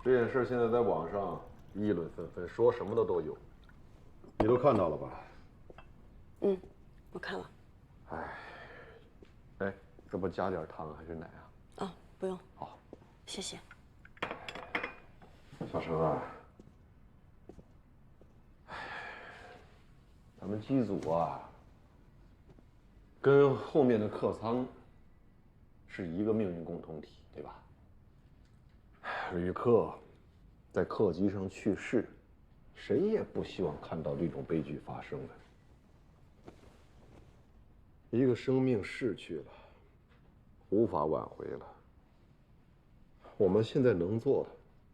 这件事现在在网上议论纷纷，说什么的都有，你都看到了吧？嗯，我看了。哎，这不加点糖还是奶啊？啊，不用。好，谢谢。小程啊，咱们机组啊，跟后面的客舱是一个命运共同体，对吧？旅客在客机上去世，谁也不希望看到这种悲剧发生的。一个生命逝去了，无法挽回了。我们现在能做的，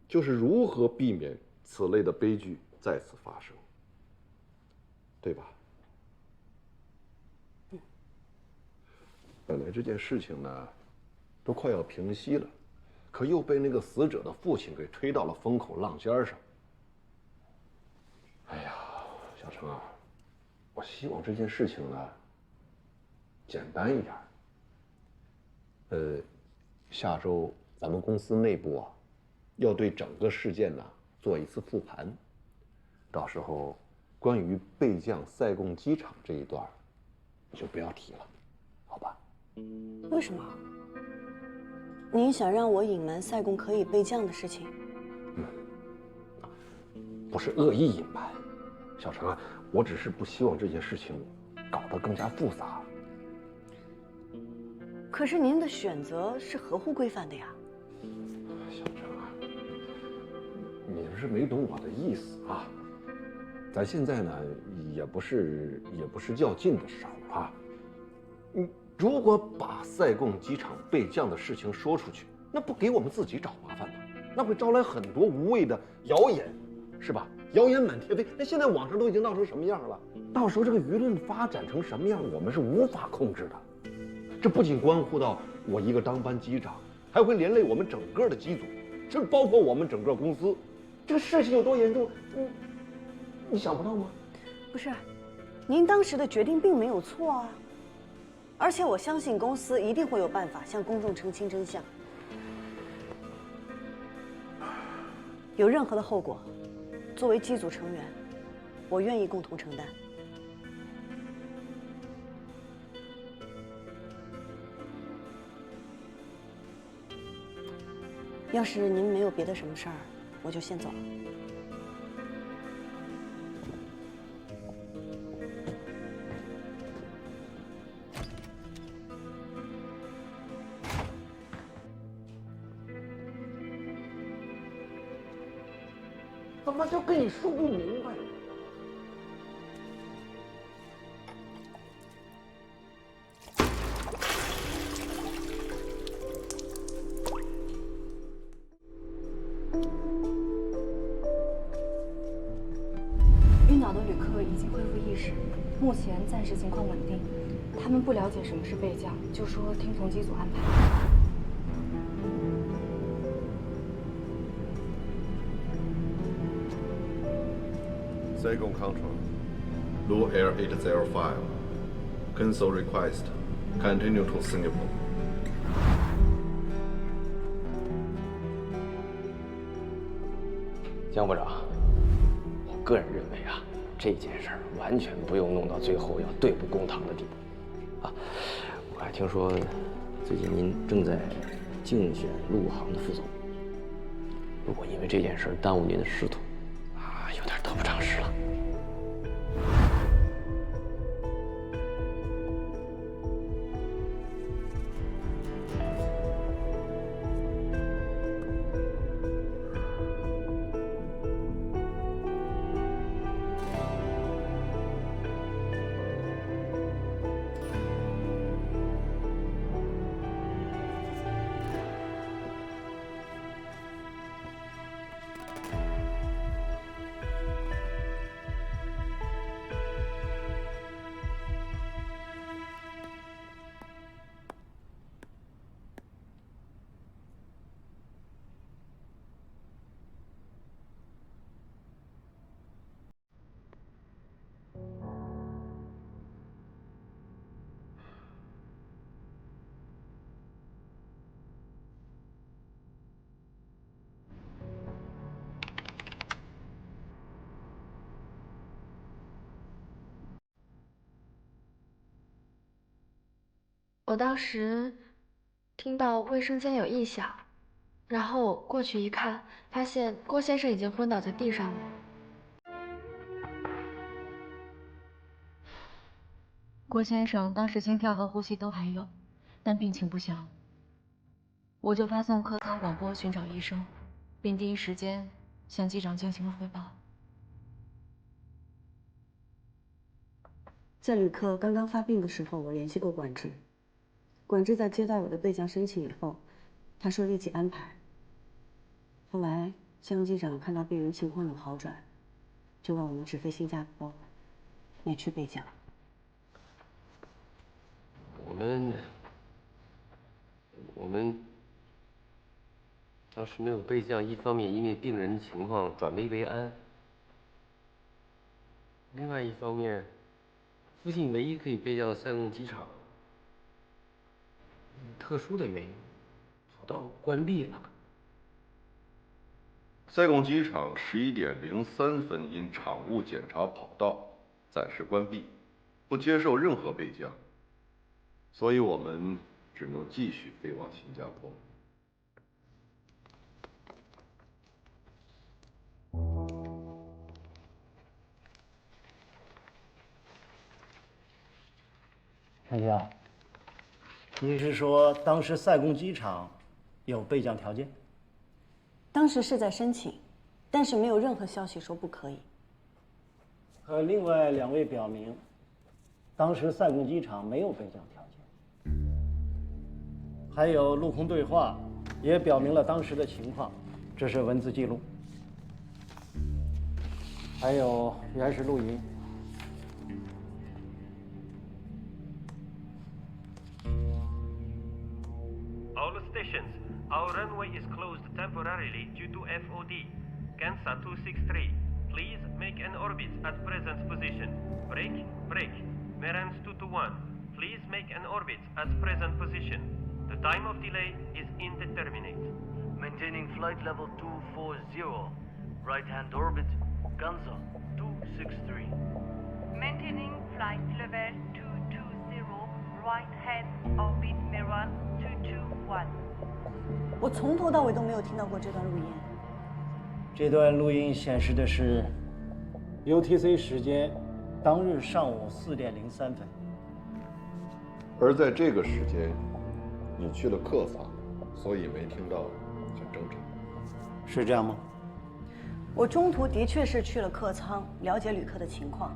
就是如何避免此类的悲剧再次发生，对吧？本来这件事情呢，都快要平息了，可又被那个死者的父亲给推到了风口浪尖上。哎呀，小程啊，我希望这件事情呢，简单一点。下周咱们公司内部啊，要对整个事件呢做一次复盘，到时候关于备降塞贡机场这一段，你就不要提了，好吧？为什么？您想让我隐瞒塞贡可以备降的事情？不是恶意隐瞒，小程啊，我只是不希望这件事情搞得更加复杂。可是您的选择是合乎规范的呀。小程啊，你是没懂我的意思啊。咱现在呢，也不是较劲的时候啊。如果把塞贡机场备降的事情说出去，那不给我们自己找麻烦吗？那会招来很多无谓的谣言，是吧？谣言满天飞。那现在网上都已经闹成什么样了？到时候这个舆论发展成什么样，我们是无法控制的。这不仅关乎到我一个当班机长，还会连累我们整个的机组，甚至包括我们整个公司。这个事情有多严重，你想不到吗？不是，您当时的决定并没有错啊。而且我相信公司一定会有办法向公众澄清真相。有任何的后果，作为机组成员，我愿意共同承担。要是您没有别的什么事儿，我就先走了。他妈就跟你说不明白。晕倒的旅客已经恢复意识，目前暂时情况稳定。他们不了解什么是备降，就说听从机组安排。Saigon Control, Blue Air 805, cancel request, continue to Singapore. 江部长，我个人认为啊，这件事儿完全不用弄到最后要对簿公堂的地步。啊，我还听说最近您正在竞选陆航的副总，如果因为这件事儿耽误您的仕途，有点得不偿失了。我当时听到卫生间有异响，然后过去一看，发现郭先生已经昏倒在地上了。郭先生当时心跳和呼吸都还有，但病情不详。我就发送客舱广播寻找医生，并第一时间向机长进行了汇报。在旅客刚刚发病的时候，我联系过管制。管制在接到我的备降申请以后，他说立即安排。后来江机长看到病人情况有好转，就让我们直飞新加坡，免去备降。我们当时没有备降，一方面因为病人情况转危为安，另外一方面，附近唯一可以备降的塞贡机场，特殊的原因，跑道关闭了。塞贡机场11点03分因场务检查跑道暂时关闭，不接受任何备降，所以我们只能继续飞往新加坡。陈江，你是说当时塞贡机场有备降条件？当时是在申请，但是没有任何消息说不可以。和另外2位表明，当时塞贡机场没有备降条件。还有陆空对话，也表明了当时的情况，这是文字记录。还有原始录音。All stations, our runway is closed temporarily due to FOD. Kansa 263, please make an orbit at present position. Break, break. Merans 221, please make an orbit at present position. The time of delay is indeterminate. Maintaining flight level 240. Right-hand orbit, Kansa 263. Maintaining flight level 220, right-hand orbit Merans 221. 我从头到尾都没有听到过这段录音。这段录音显示的是 UTC 时间当日上午4点03分。而在这个时间，你去了客舱，所以没听到，很正常。是这样吗？我中途的确是去了客舱，了解旅客的情况。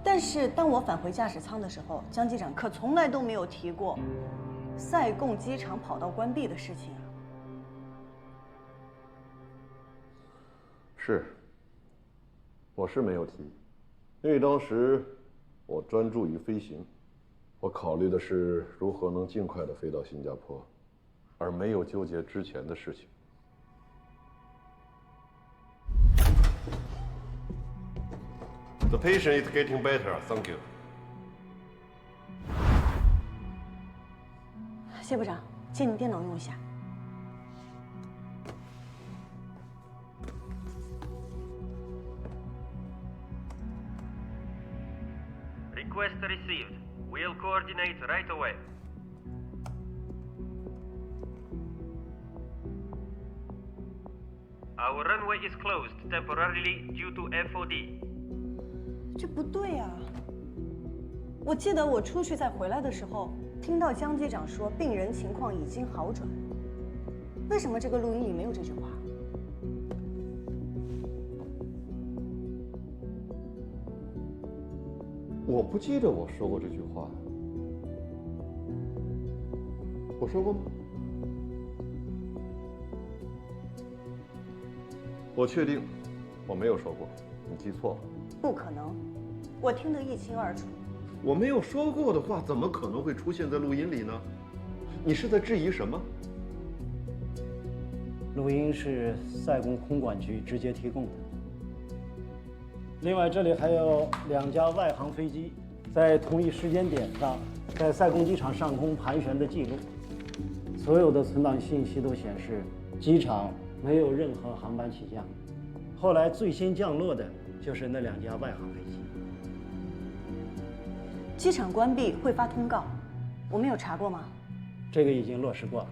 但是当我返回驾驶舱的时候，江机长可从来都没有提过塞贡机场跑道关闭的事情啊。是，我是没有提，因为当时我专注于飞行，我考虑的是如何能尽快的飞到新加坡，而没有纠结之前的事情。The patient is getting better, thank you. 谢部长，借你电脑用一下。Request received. We'll coordinate right away. Our runway is closed temporarily due to FOD. 这不对啊！我记得我出去再回来的时候，听到江机长说病人情况已经好转。为什么这个录音里没有这句话？我不记得我说过这句话，我说过吗？我确定，我没有说过，你记错了。不可能，我听得一清二楚。我没有说过的话，怎么可能会出现在录音里呢？你是在质疑什么？录音是塞贡空管局直接提供的。另外，这里还有2架外航飞机在同一时间点上在塞贡机场上空盘旋的记录。所有的存档信息都显示，机场没有任何航班起降。后来最先降落的就是那2架外航飞机。机场关闭会发通告，我们有查过吗？这个已经落实过了。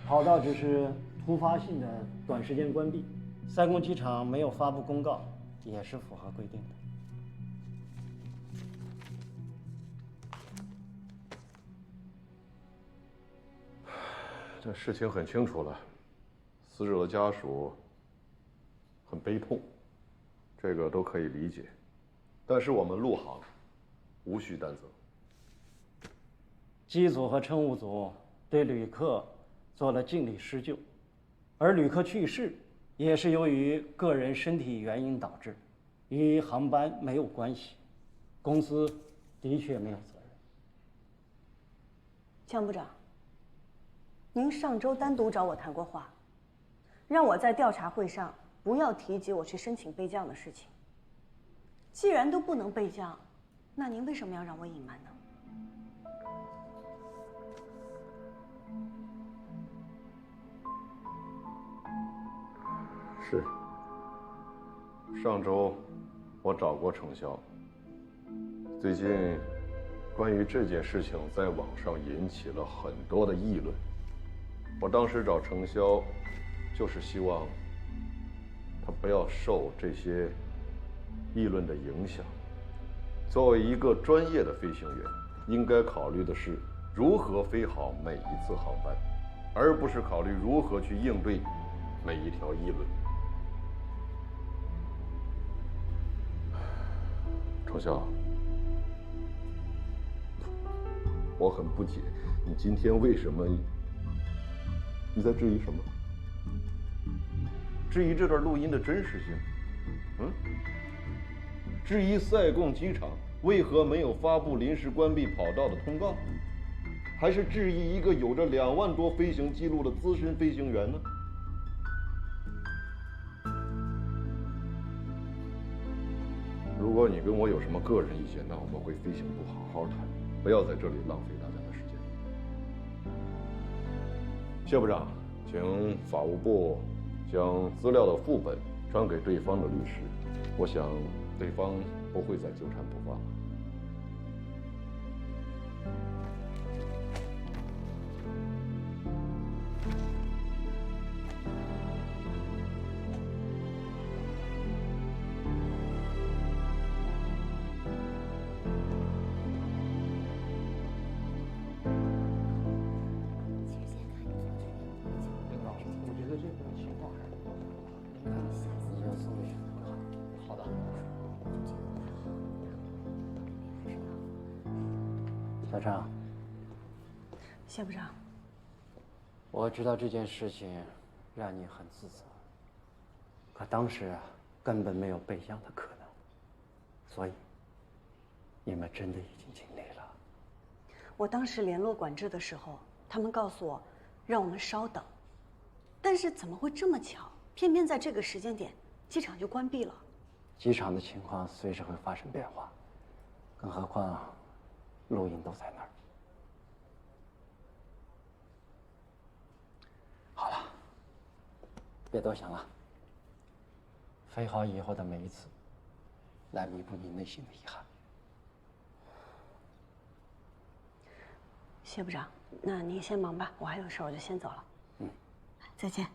跑道只是突发性的短时间关闭，塞贡机场没有发布公告，也是符合规定的。这事情很清楚了，死者的家属很悲痛，这个都可以理解。但是我们陆航无需担责。机组和乘务组对旅客做了尽力施救，而旅客去世也是由于个人身体原因导致，与航班没有关系，公司的确没有责任。江部长，您上周单独找我谈过话，让我在调查会上不要提及我去申请备降的事情。既然都不能备降，那您为什么要让我隐瞒呢？是，上周我找过程潇。最近关于这件事情在网上引起了很多的议论。我当时找程潇，就是希望他不要受这些议论的影响。作为一个专业的飞行员，应该考虑的是如何飞好每一次航班，而不是考虑如何去应对每一条议论。程潇，我很不解，你今天为什么？你在质疑什么？质疑这段录音的真实性？质疑塞贡机场为何没有发布临时关闭跑道的通告？还是质疑一个有着2万多飞行记录的资深飞行员呢？如果你跟我有什么个人意见，那我们回飞行部好好谈，不要在这里浪费大家的时间。谢部长，请法务部将资料的副本传给对方的律师，我想对方不会再纠缠不放了。小张，谢部长，我知道这件事情让你很自责，可当时根本没有备降的可能，所以你们真的已经尽力了。我当时联络管制的时候，他们告诉我让我们稍等，但是怎么会这么巧，偏偏在这个时间点，机场就关闭了。机场的情况随时会发生变化，更何况录音都在那儿。好了，别多想了，飞好以后的每一次，来弥补你内心的遗憾。谢部长，那您先忙吧，我还有事儿，我就先走了。再见。